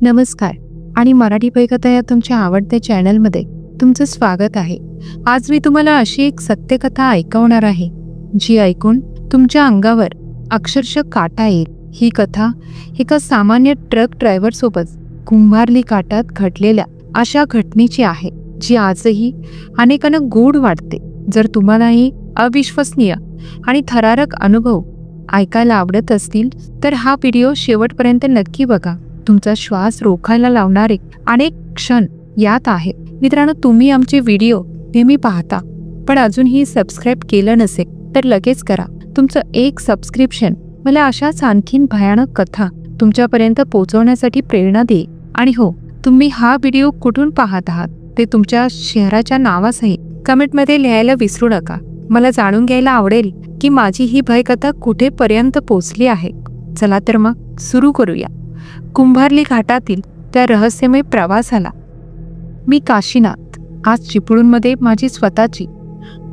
नमस्कार आणि मराठी भयकथा या तुमच्या आवडत्या चॅनलमध्ये तुमचं स्वागत आहे। आज मी तुम्हाला अशी एक सत्यकथा ऐकवणार आहे जी ऐकून तुमच्या अंगावर अक्षरशः काटा येईल। ही कथा एका सामान्य ट्रक ड्रायव्हर सोबत कुंभारली घाटात घडलेल्या अशा घटनेची आहे जी आजही अनेकांना गूढ वाटते। जर तुम्हाला ही अविश्वसनीय आणि थरारक अनुभव ऐकायला आवडत असतील तर हा व्हिडिओ शेवटपर्यंत नक्की बघा। तुमचा श्वास रोखायला लावणारे अनेक क्षण यात आहेत। मित्रांनो, तुम्ही आमचे व्हिडिओ नेहमी पाहता पण अजूनही सबस्क्राईब केलं नसेल तर लगेच करा। तुमचं एक सबस्क्रिप्शन मला अशाच आणखीन भयानक कथा तुमच्यापर्यंत पोहोचवण्यासाठी प्रेरणा देईल। आणि हो, तुम्ही हा व्हिडिओ कुठून पाहत आहात ते तुमच्या शहराच्या नावासहित कमेंटमध्ये लिहायला विसरू नका। मला जाणून घ्यायला आवडेल की माझी ही भयकथा कुठेपर्यंत पोहोचली आहे। चला तर मग सुरू करूया कुंभारली घाटातील त्या रहस्यमय प्रवासाला। मी काशीनाथ आज चिपळूणमध्ये माझी स्वतःची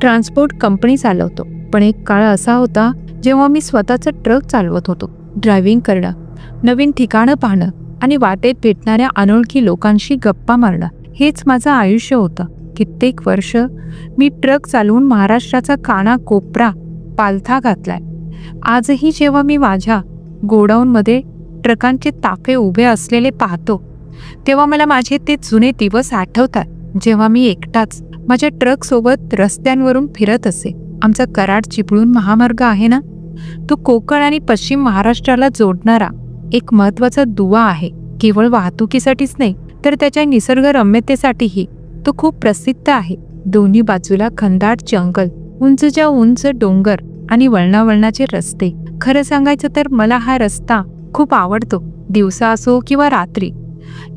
ट्रान्सपोर्ट कंपनी चालवतो। पण एक काळ असा होता जेव्हा मी स्वतःचा ट्रक चालवत होतो। ड्रायव्हिंग करणं, नवीन ठिकाणं पाहणं आणि वाटेत भेटणाऱ्या अनोळखी लोकांशी गप्पा मारणं हेच माझं आयुष्य होतं। कित्येक वर्ष मी ट्रक चालवून महाराष्ट्राचा कानाकोपरा पालथा घातलाय। आजही जेव्हा मी माझ्या गोडाऊनमध्ये ट्रकांचे ताफे उभे असलेले पाहतो तेव्हा मला माझे ते जुने दिवस आठवतात, जेव्हा मी एकटाच माझ्या ट्रक सोबत रस्त्यांवरून फिरत असे। आमचा कराड चिपळूण महामार्ग आहे ना, तो कोकण आणि पश्चिम महाराष्ट्राला जोडणारा एक महत्त्वाचा दुवा आहे। केवळ वाहतुकीसाठीच नाही तर त्याच्या निसर्गरम्यतेसाठीही तो खूप प्रसिद्ध आहे। दोन्ही बाजूला घनदाट जंगल, उंचच्या उंच डोंगर आणि वळणावळणाचे रस्ते। खरं सांगायचं तर मला हा रस्ता खूप आवडतो। दिवसा असो किंवा रात्री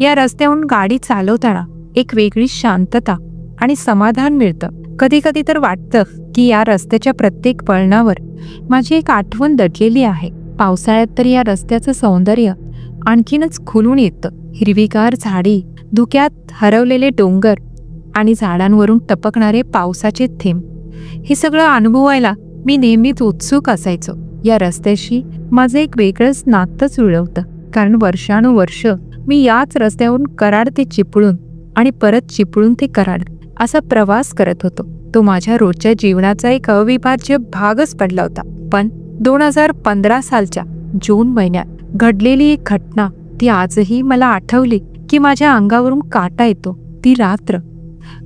या रस्त्यावरून गाडी चालवताना एक वेगळी शांतता आणि समाधान मिळतं। कधी कधी तर वाटतं की या रस्त्याच्या प्रत्येक वळणावर माझी एक आठवण दडलेली आहे। पावसाळ्यात तर या रस्त्याचं सौंदर्य आणखीनच खुलून येतं। हिरवीगार झाडी, धुक्यात हरवलेले डोंगर आणि झाडांवरून टपकणारे पावसाचे थेंब, हे सगळं अनुभवायला मी नेहमीच उत्सुक असायचो। या रस्त्याशी माझं एक वेगळंच नातं जुळवतं, कारण वर्षानुवर्ष मी याच रस्त्यावरून कराड ते चिपळूण आणि परत चिपळूण ते कराड असा प्रवास करत होतो। तो माझ्या रोजच्या जीवनाचा एक अविभाज्य भागच पडला होता। पण 2015 सालच्या जून महिन्यात घडलेली एक घटना, ती आजही मला आठवली की माझ्या अंगावरून काटा येतो। ती रात्र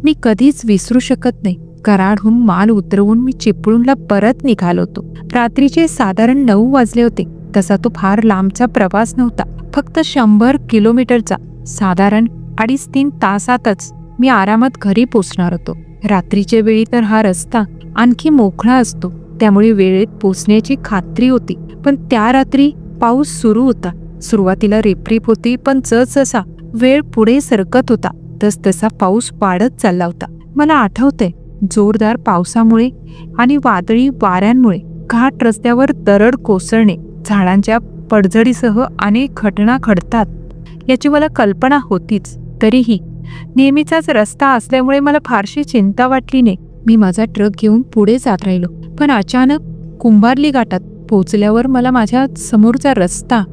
मी कधीच विसरू शकत नाही। कराडहून माल उतरवून मी चिपळूणला परत निघालो होतो। रात्रीचे साधारण 9 वाजले होते। तसा तो फार लांबचा प्रवास नव्हता, फक्त 100 किलोमीटरचा। साधारण 2.5-3 तासातच मी आरामात घरी पोचणार होतो। रात्रीच्या वेळी तर हा रस्ता आणखी मोकळा असतो, त्यामुळे वेळेत पोचण्याची खात्री होती। पण त्या रात्री पाऊस सुरू होता। सुरुवातीला रिपरिप होती, पण जसजसा वेळ पुढे सरकत होता तसतसा पाऊस वाढत चालला होता। मला आठवतंय, जोरदार पावसामुळे आणि वादळी वाऱ्यांमुळे घाट रस्त्यावर दरड कोसळणे, झाडांच्या पडझडीसह अनेक घटना घडतात याची मला कल्पना होतीच। तरीही नेहमीचाच रस्ता असल्यामुळे मला फारशी चिंता वाटली नाही। मी माझा ट्रक घेऊन पुढे जात राहिलो। पण अचानक कुंभारली घाटात पोहोचल्यावर मला माझ्या समोरचा रस्ता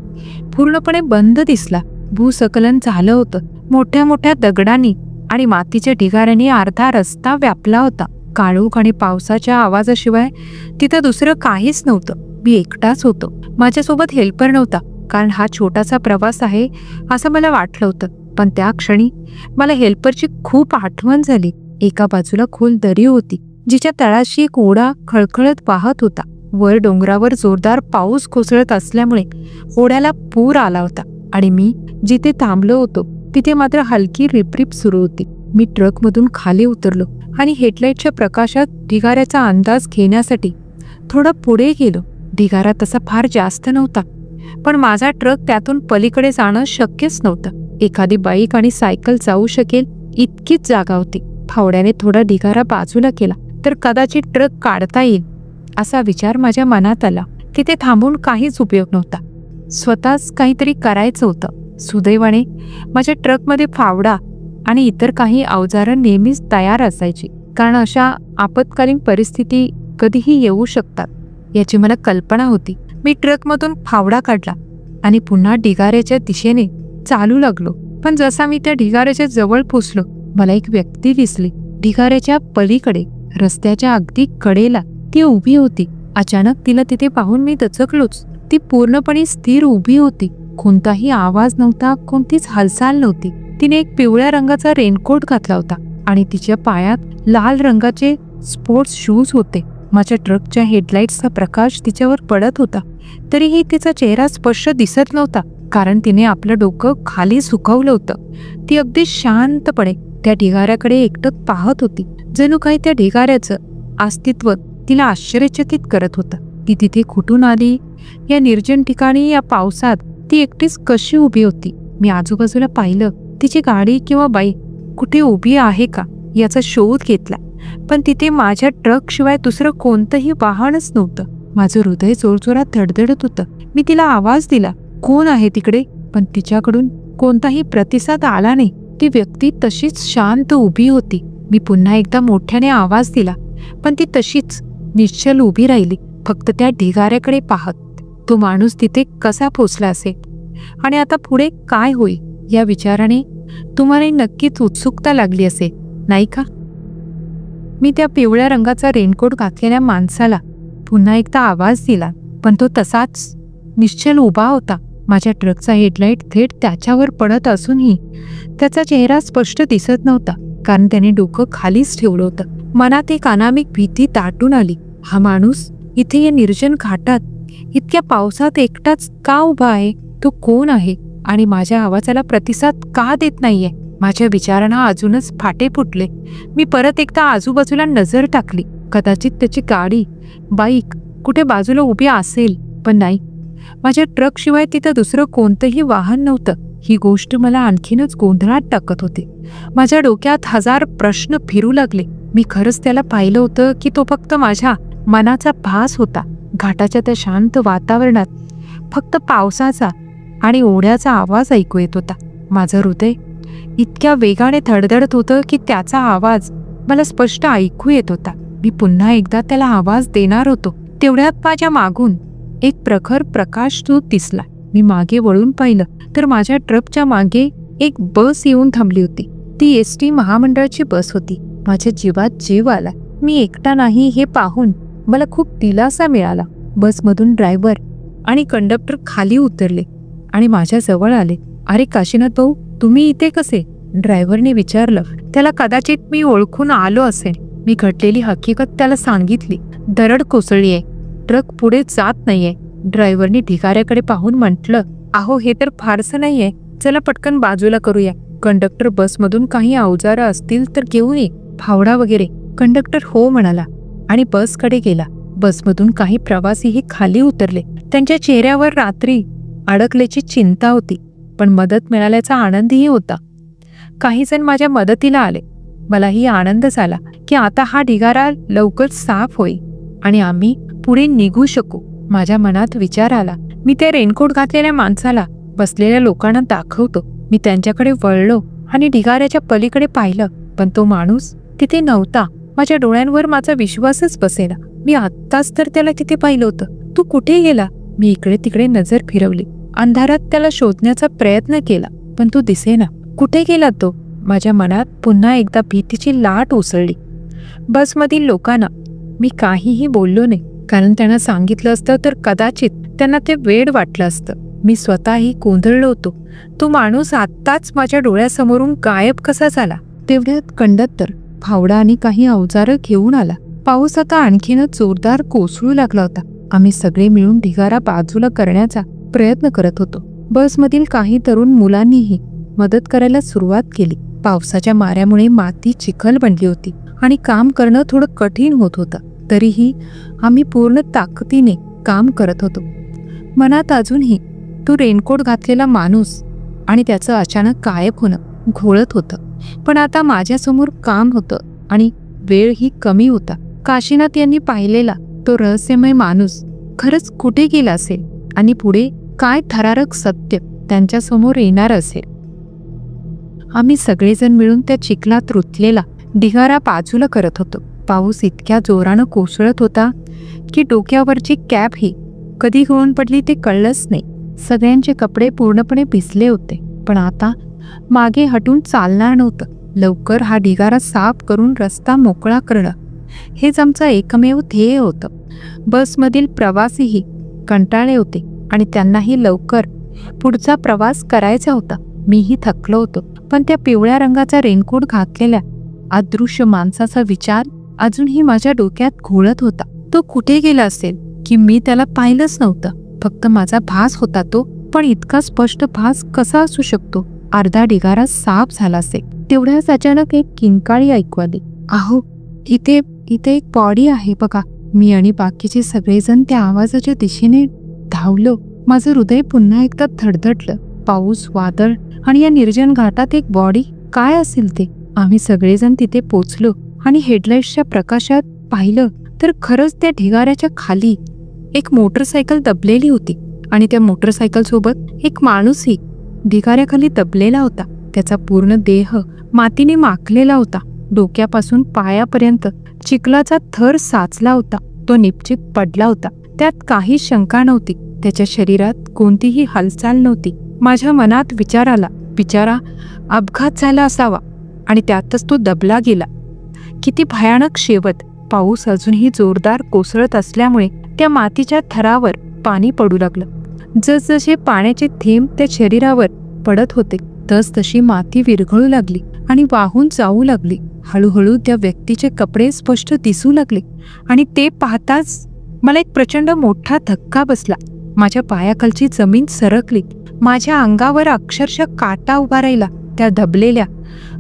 पूर्णपणे बंद दिसला। भूस्खलन झालं होतं। मोठ्या मोठ्या दगडांनी आणि मातीच्या ढिगाऱ्यांनी अर्धा रस्ता व्यापला होता। काळोख आणि पावसाच्या आवाजाशिवाय तिथं दुसरं काहीच नव्हतं। मी एकटाच होतो, माझ्यासोबत हेल्पर नव्हता, कारण हा छोटासा प्रवास आहे असं मला वाटलं होतं। पण त्या क्षणी मला हेल्परची खूप आठवण झाली। एका बाजूला खोल दरी होती जिच्या तळाशी एक ओढा खळखळत वाहत होता। वर डोंगरावर जोरदार पाऊस कोसळत असल्यामुळे ओढ्याला पूर आला होता आणि मी जिथे थांबलो होतो तिथे मात्र हलकी रिपरिप सुरू होती। मी ट्रकमधून खाली उतरलो आणि हेडलाईटच्या प्रकाशात ढिगाऱ्याचा अंदाज घेण्यासाठी थोडं पुढे गेलो। ढिगारा तसा फार जास्त नव्हता, पण माझा ट्रक त्यातून पलीकडे जाणं शक्यच नव्हतं। एखादी बाईक आणि सायकल जाऊ शकेल इतकीच जागा होती। फावड्याने थोडा ढिगारा बाजूला केला तर कदाचित ट्रक काढता येईल असा विचार माझ्या मनात आला। तिथे थांबून काहीच उपयोग नव्हता, स्वतःच काहीतरी करायचं होतं। सुदैवाने माझ्या ट्रकमध्ये फावडा आणि इतर काही अवजारं नेहमीच तयार असायची, कारण अशा आपत्कालीन परिस्थिती कधीही येऊ शकतात याची मला कल्पना होती। मी ट्रकमधून फावडा काढला आणि पुन्हा ढिगाऱ्याच्या दिशेने चालू लागलो. पण जसा मी त्या ढिगाऱ्याच्या जवळ पोचलो, मला एक व्यक्ती दिसली. ढिगाऱ्याच्या पलीकडे रस्त्याच्या अगदी कडेला ती उभी होती. अचानक तिला तिथे पाहून मी दचकलोच. ती पूर्णपणे स्थिर उभी होती. कोणताही आवाज नव्हता, कोणतीच हालचाल नव्हती. तिने एक पिवळ्या रंगाचा रेनकोट घातला होता आणि तिच्या पायात लाल रंगाचे स्पोर्ट्स शूज होते. माझ्या ट्रकच्या हेडलाईट्सचा प्रकाश तिच्यावर पडत होता, तरीही तिचा चेहरा स्पष्ट दिसत नव्हता, कारण तिने आपलं डोकं खाली झुकवलं होतं. ती अगदी शांतपणे त्या ढिगाऱ्याकडे एकटक पाहत होती, जणू काही त्या ढिगाऱ्याचं अस्तित्व तिला आश्चर्यचकित करत होतं. ती तिथे कुठून आली, या निर्जन ठिकाणी, या पावसात ती एकटीच कशी उभी होती? मी आजूबाजूला पाहिलं. तिची गाडी किंवा बाईक कुठे उभी आहे का याचा शोध घेतला, पण तिथे माझ्या ट्रक शिवाय दुसरं कोणतंही वाहनच नव्हतं. माझं हृदय जोरजोरात धडधडत होतं. मी तिला आवाज दिला, कोण आहे तिकडे? पण तिच्याकडून कोणताही प्रतिसाद आला नाही. ती व्यक्ती तशीच शांत उभी होती. मी पुन्हा एकदा मोठ्याने आवाज दिला, पण ती तशीच निश्चल उभी राहिली, फक्त त्या ढिगाऱ्याकडे पाहत. तो माणूस तिथे कसा पोचला असेल आणि आता पुढे काय होईल या विचाराने तुम्हाला नक्कीच उत्सुकता लागली असेल, नाही का? मी त्या पिवळ्या रंगाचा रेनकोट घातलेल्या माणसाला पुन्हा एकदा आवाज दिला, पण तो तसाच निश्चल उभा होता. माझ्या ट्रकचा हेडलाईट थेट त्याच्यावर पडत असूनही त्याचा चेहरा स्पष्ट दिसत नव्हता, कारण त्याने डोकं खालीच ठेवलं होतं. मनात एक अनामिक भीती दाटून आली. हा माणूस इथे या निर्जन घाटात इतक्या पावसात एकटाच का उभा आहे? तो कोण आहे आणि माझ्या आवाजाला प्रतिसाद का देत नाहीये? माझ्या विचारांना अजूनच फाटे फुटले. मी परत एकदा आजूबाजूला नजर टाकली. कदाचित त्याची गाडी, बाईक कुठे बाजूला उभी असेल, पण नाही. माझ्या ट्रकशिवाय तिथं दुसरं कोणतंही वाहन नव्हतं. ही गोष्ट मला आणखीनच गोंधळात टाकत होती. माझ्या डोक्यात हजार प्रश्न फिरू लागले. मी खरंच त्याला पाहिलं होतं की तो फक्त माझ्या मनाचा भास होता? घाटाच्या त्या शांत वातावरणात फक्त पावसाचा आणि ओढ्याचा आवाज ऐकू येत होता. माझं हृदय इतक्या वेगाने धडधडत होतं की त्याचा आवाज मला स्पष्ट ऐकू येत होता. मी पुन्हा एकदा त्याला आवाज देणार होतो, तेवढ्यात माझ्या मागून एक प्रखर प्रकाश दूत दिसला. मी मागे वळून पाहिलं तर माझ्या ट्रकच्या मागे एक बस येऊन थांबली होती. ती एसटी महामंडळाची बस होती. माझ्या जीवात जीव आला. मी एकटा नाही हे पाहून मला खूप दिलासा मिळाला. बसमधून ड्रायव्हर आणि कंडक्टर खाली उतरले आणि माझ्या जवळ आले. अरे काशीनाथ भाऊ, तुम्ही इथे कसे? ड्रायव्हरने विचारलं. त्याला कदाचित मी ओळखून आलो असेल. मी घडलेली हकीकत त्याला सांगितली. दरड कोसळली आहे, ट्रक पुढे जात नाहीये. ड्रायव्हरने ढिगाऱ्याकडे पाहून म्हटलं, अहो हे तर फारसं नाहीये, चला पटकन बाजूला करूया. कंडक्टर, बसमधून काही अवजारं असतील तर घेऊन ये, फावडा वगैरे. कंडक्टर हो म्हणाला आणि बसकडे गेला. बसमधून काही प्रवासीही खाली उतरले. त्यांच्या चेहऱ्यावर रात्री अडकल्याची चिंता होती, पण मदत मिळाल्याचा आनंदही होता. काही जण माझ्या मदतीला आले. मलाही आनंद झाला की आता हा ढिगारा लवकर साफ होईल आणि आम्ही पुढे निघू शकू. माझ्या मनात विचार आला, मी त्या रेनकोट घातलेल्या माणसाला बसलेल्या लोकांना दाखवतो. मी त्यांच्याकडे वळलो आणि ढिगाऱ्याच्या पलीकडे पाहिलं, पण तो माणूस तिथे नव्हता. माझ्या डोळ्यांवर माझा विश्वासच बसेना. मी आत्ताच तर त्याला तिथे पाहिलं होतं. तू कुठे गेला? मी इकडे तिकडे नजर फिरवली. अंधारात त्याला शोधण्याचा प्रयत्न केला, पण तो दिसेना. कुठे गेला तो? माझ्या मनात पुन्हा एकदा भीतीची लाट उसळली. बसमधील लोकांना मी काहीही बोललो नाही, कारण त्यांना सांगितलं असतं तर कदाचित त्यांना ते वेड वाटलं असतं. मी स्वतःही गोंधळलो होतो. तो माणूस आत्ताच माझ्या डोळ्यासमोरून गायब कसा झाला? तेवढ्यात कंडक्टर फावडा आणि काही अवजारं घेऊन आला. पाऊस आता आणखीनच जोरदार कोसळू लागला होता. आम्ही सगळे मिळून ढिगारा बाजूला करण्याचा प्रयत्न करत होतो. बसमधील काही तरुण मुलांनीही मदत करायला सुरुवात केली. पावसाच्या माऱ्यामुळे माती चिखल बनली होती आणि काम करणं थोडं कठीण होत होतं. तरीही आम्ही पूर्ण ताकदीने काम करत होतो. मनात अजूनही तो रेनकोट घातलेला माणूस आणि त्याचं अचानक गायब होणं घोळत होतं. पण आता माझ्यासमोर काम होतं आणि वेळही कमी होता. काशीनाथ यांनी पाहिलेला तो रहस्यमय माणूस खरंच कुठे गेला असेल आणि पुढे काय थरारक सत्य त्यांच्यासमोर येणार असेल? आम्ही सगळेजण मिळून त्या चिखलात रुतलेला ढिगारा बाजूला करत होतो. पाऊस इतक्या जोरानं कोसळत होता की डोक्यावरची कॅप ही कधी गळून पडली ते कळलंच नाही. सगळ्यांचे कपडे पूर्णपणे भिजले होते. पण आता मागे हटून चालणार नव्हतं. लवकर हा ढिगारा साफ करून रस्ता मोकळा करणं हेच आमचं एकमेव ध्येय होतं. बसमधील प्रवासीही कंटाळले होते आणि त्यांनाही लवकर पुढचा प्रवास करायचा होता. मीही थकलो होतो, पण त्या पिवळ्या रंगाचा रेनकोट घातलेल्या अदृश्य माणसाचा विचार अजूनही माझ्या डोक्यात घोळत होता. तो कुठे गेला असेल की मी त्याला पाहिलंच नव्हतं. फक्त माझा भास होता तो, पण इतका स्पष्ट भास कसा असू शकतो? अर्धा ढिगारा साफ झाला असेल. तेवढ्याच अचानक एक किंकाळी ऐकू आली. अहो, इथे एक बॉडी आहे बघा. मी आणि बाकीचे सगळेजण त्या आवाजाच्या दिशेने धावलो. माझं हृदय पुन्हा एकदा धडधडलं. पाऊस, वादळ आणि या निर्जन घाटात एक बॉडी, काय असेल ते? आम्ही सगळेजण तिथे पोचलो आणि हेडलाईट्सच्या प्रकाशात पाहिलं तर खरंच त्या ढिगाऱ्याच्या खाली एक मोटरसायकल दबलेली होती आणि त्या मोटरसायकल सोबत एक माणूसही ढिगाऱ्याखाली दबलेला होता. त्याचा पूर्ण देह मातीने माखलेला होता. डोक्यापासून पायापर्यंत चिखलाचा थर साचला होता. तो निपचित पडला होता. त्यात काही शंका नव्हती. त्याच्या शरीरात कोणतीही हालचाल नव्हती. माझ्या मनात विचार आला, बिचारा अपघात झाला असावा आणि त्यातच तो दबला गेला. किती भयानक शेवट. पाऊस अजूनही जोरदार कोसळत असल्यामुळे त्या मातीच्या थरावर पाणी पडू लागलं. जसजसे पाण्याचे थेंब त्या शरीरावर पडत होते तसतशी माती विरघळू लागली आणि वाहून जाऊ लागली. हळूहळू त्या व्यक्तीचे कपडे स्पष्ट दिसू लागले आणि ते पाहताच मला एक प्रचंड मोठा धक्का बसला. माझ्या पायाखालची जमीन सरकली. माझ्या अंगावर अक्षरशः काटा उभा राहिला. त्या दबलेल्या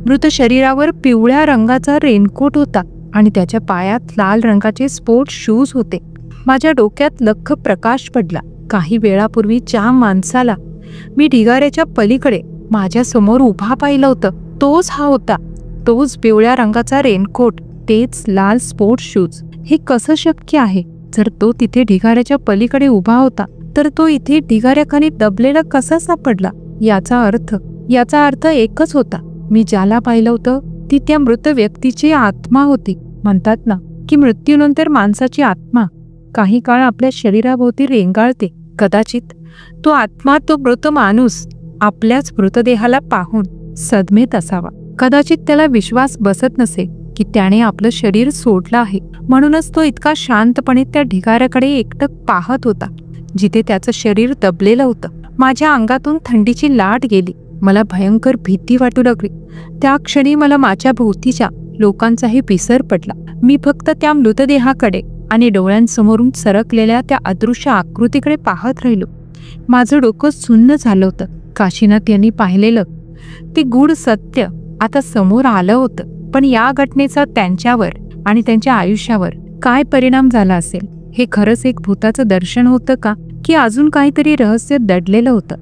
मृत शरीरावर पिवळ्या रंगाचा रेनकोट होता आणि त्याच्या पायात लाल रंगाचे स्पोर्ट्स शूज होते. माझ्या डोक्यात लख्ख प्रकाश पडला. काही वेळापूर्वी ज्या माणसाला मी ढिगाऱ्याच्या पलीकडे माझ्या समोर उभा पाहिलं होतं, तोच हा होता. तोच पिवळ्या रंगाचा रेनकोट, तेच लाल स्पोर्ट्स शूज. हे कसं शक्य आहे? जर तो तिथे ढिगाऱ्याच्या पलीकडे उभा होता तर तो इथे ढिगाऱ्याखाली दबलेला कसा सापडला? याचा अर्थ एकच होता. मी ज्याला पाहिलं होतं ती त्या मृत व्यक्तीची आत्मा होती. म्हणतात ना की मृत्यूनंतर माणसाची आत्मा काही काळ आपल्या शरीराभोवती रेंगाळते. कदाचित तो आत्मा, तो मृत माणूस आपल्याच मृतदेहाला पाहून सदमेत असावा. कदाचित त्याला विश्वास बसत नसेल की त्याने आपलं शरीर सोडलं आहे. म्हणूनच तो इतका शांतपणे त्या ढिगाऱ्याकडे एकटक पाहत होता जिथे त्याचं शरीर दबलेलं होतं. माझ्या अंगातून थंडीची लाट गेली. मला भयंकर भीती वाटू लागली. त्या क्षणी मला माझ्या भोवतीच्या लोकांचाही विसर पडला. मी फक्त त्या मृतदेहाकडे आणि डोळ्यांसमोरून सरकलेल्या त्या अदृश्य आकृतीकडे पाहत राहिलो. माझं डोकं सुन्न झालं होतं. काशीनाथ यांनी पाहिलेलं ते गूढ सत्य आता समोर आलं होतं. पण या घटनेचा त्यांच्यावर आणि त्यांच्या आयुष्यावर काय परिणाम झाला असेल? हे खरंच एक भूताचं दर्शन होतं का, की अजून काहीतरी रहस्य दडलेलं होतं?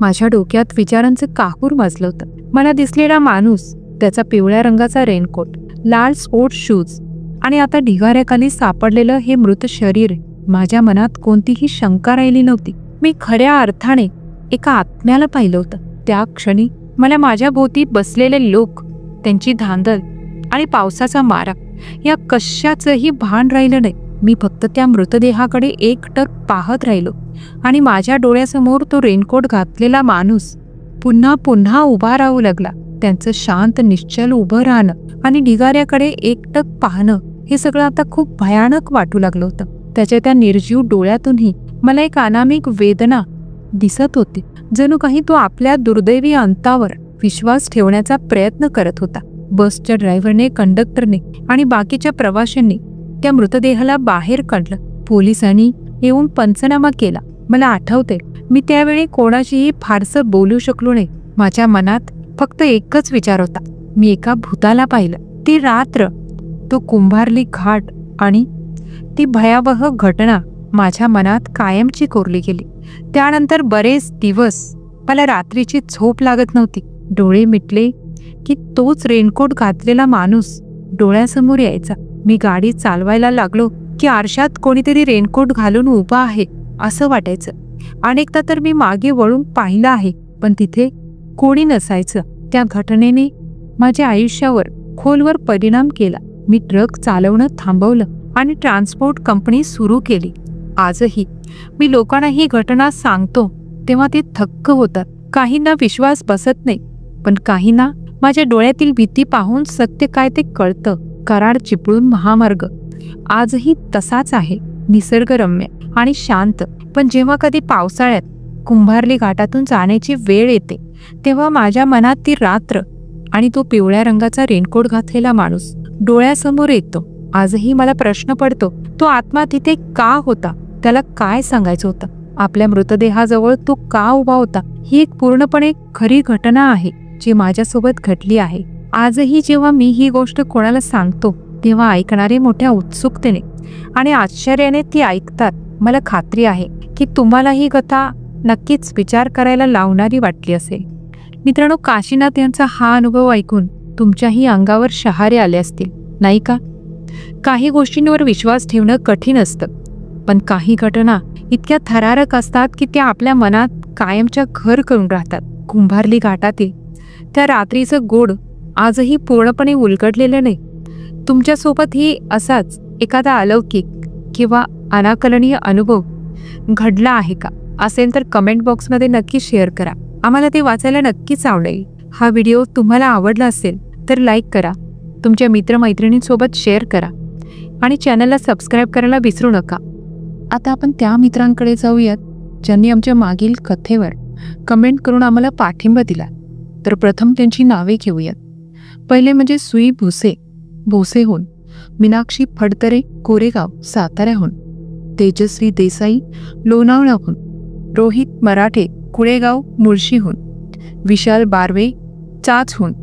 माझ्या डोक्यात विचारांचं काहूर वाजलं होतं. मला दिसलेला माणूस, त्याचा पिवळ्या रंगाचा रेनकोट, लाल स्पोर्ट्स शूज आणि आता ढिगाऱ्याखाली सापडलेलं हे मृत शरीर. माझ्या मनात कोणतीही शंका राहिली नव्हती. मी खऱ्या अर्थाने एका आत्म्याला पाहिलं होतं. त्या क्षणी मला माझ्या भोवती बसलेले लोक, त्यांची धांदल आणि पावसाचा मारा या कशाचंही भान राहिलं नाही. मी फक्त त्या मृतदेहाकडे एकटक पाहत राहिलो आणि माझ्या डोळ्यासमोर तो रेनकोट घातलेला माणूस पुन्हा पुन्हा उभा राहू लागला. त्यांचं शांत निश्चल उभं राहणं आणि ढिगाऱ्याकडे एकटक पाहणं हे सगळं आता खूप भयानक वाटू लागलं होतं. त्याच्या त्या निर्जीव डोळ्यातूनही मला एक अनामिक वेदना दिसत होती. जणू काही तो आपल्या दुर्दैवी अंतावर विश्वास ठेवण्याचा प्रयत्न करत होता. बसच्या ड्रायव्हरने, कंडक्टरने आणि बाकीच्या प्रवाशांनी त्या मृतदेहाला बाहेर काढलं. पोलिसांनी येऊन पंचनामा केला. मला आठवते, मी त्यावेळी कोणाशीही फारसं बोलू शकलो नाही. माझ्या मनात फक्त एकच विचार होता, मी एका भूताला पाहिलं. ती रात्र, तो कुंभारली घाट आणि ती भयावह घटना माझ्या मनात कायमची कोरली गेली. त्यानंतर बरेच दिवस मला रात्रीची झोप लागत नव्हती. डोळे मिटले की तोच रेनकोट घातलेला माणूस डोळ्यासमोर यायचा. मी गाडी चालवायला लागलो की आरशात कोणीतरी रेनकोट घालून उभा आहे असं वाटायचं. अनेकदा तर मी मागे वळून पाहिलं आहे, पण तिथे कोणी नसायचं. त्या घटनेने माझ्या आयुष्यावर खोलवर परिणाम केला. मी ट्रक चालवणं थांबवलं आणि ट्रान्सपोर्ट कंपनी सुरू केली. आजही मी लोकांना ही घटना सांगतो तेव्हा ते थक्क होतात, काहींना विश्वास बसत नाही, पण काहींना माझ्या डोळ्यातील भीती पाहून सत्य काय ते कळतं. कराड चिपळूण महामार्ग आजही तसाच आहे, निसर्गरम्य आणि शांत. पण जेव्हा कधी पावसाळ्यात कुंभार्ली घाटातून जाण्याची वेळ येते, तेव्हा माझ्या मनात ती रात्र आणि तो पिवळ्या रंगाचा रेनकोट घातलेला माणूस डोळ्यासमोर येतो. आजही मला प्रश्न पडतो, तो आत्मा तिथे का होता? त्याला काय सांगायचं होतं? आपल्या मृतदेहाजवळ तो का उभा होता? ही एक पूर्णपणे खरी घटना आहे जी माझ्यासोबत घडली आहे. आजही जेव्हा मी ही गोष्ट कोणाला सांगतो, तेव्हा ऐकणारे मोठ्या उत्सुकतेने आणि आश्चर्याने ती ऐकतात. मला खात्री आहे की तुम्हाला ही कथा नक्कीच विचार करायला लावणारी वाटली असेल. मित्रांनो, काशीनाथ यांचा हा अनुभव ऐकून तुमच्याही अंगावर शहारे आले असतील, नाही का? काही गोष्टींवर विश्वास ठेवणं कठीण असतं, पण काही घटना इतक्या थरारक असतात की त्या आपल्या मनात कायमच्या घर करून राहतात. कुंभार्ली घाटातील त्या रात्रीचं गोड आजही पूर्णपणे उलगडलेलं नाही. तुमच्यासोबतही असाच एखादा अलौकिक किंवा अनाकलनीय अनुभव घडला आहे का? असेल तर कमेंट बॉक्समध्ये नक्की शेअर करा. आम्हाला ते वाचायला नक्कीच आवडेल. हा व्हिडिओ तुम्हाला आवडला असेल तर लाईक करा, तुमच्या मित्रमैत्रिणींसोबत शेअर करा आणि चॅनलला सबस्क्राईब करायला विसरू नका. आता आपण त्या मित्रांकडे जाऊयात ज्यांनी आमच्या मागील कथेवर कमेंट करून आम्हाला पाठिंबा दिला. तर प्रथम त्यांची नावे घेऊयात. पहिले म्हणजे सुई भुसे, भोसेहून, मीनाक्षी फडतरे, कोरेगाव, साताऱ्याहून, तेजस्वी देसाई, लोणावळ्याहून, रोहित मराठे, कुळेगाव, मुळशीहून, विशाल बारवे, चाचहून,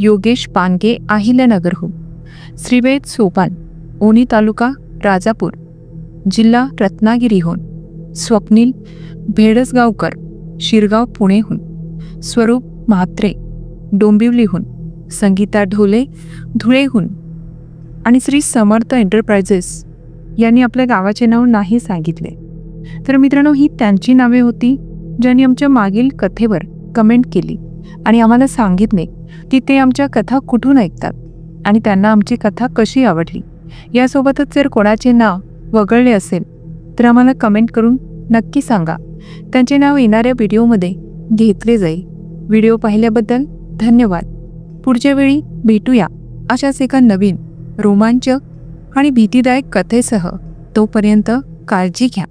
योगेश पानगे, अहिल्यानगरहून, श्रीवेद सोपान, ओनी तालुका, राजापूर, जिल्हा रत्नागिरीहून, स्वप्नील भेडसगावकर, शिरगाव, पुणेहून, स्वरूप म्हात्रे, डोंबिवलीहून, संगीता ढोले, धुळेहून आणि श्री समर्थ एंटरप्राइजेस यांनी आपल्या गावाचे नाव नाही सांगितले. तर मित्रांनो, ही त्यांची नावे होती ज्यांनी आमच्या मागील कथेवर कमेंट केली आणि आम्हाला सांगितले की ते आमच्या कथा कुठून ऐकतात आणि त्यांना आमची कथा कशी आवडली. यासोबतच जर कोणाचे नाव वगळले असेल तर आम्हाला कमेंट करून नक्की सांगा. त्यांचे नाव येणाऱ्या व्हिडिओमध्ये घेतले जाईल. व्हिडिओ पाहिल्याबद्दल धन्यवाद. पुढच्या वेळी भेटूया अशाच एका नवीन रोमांचक आणि भीतीदायक कथेसह. तोपर्यंत काळजी घ्या.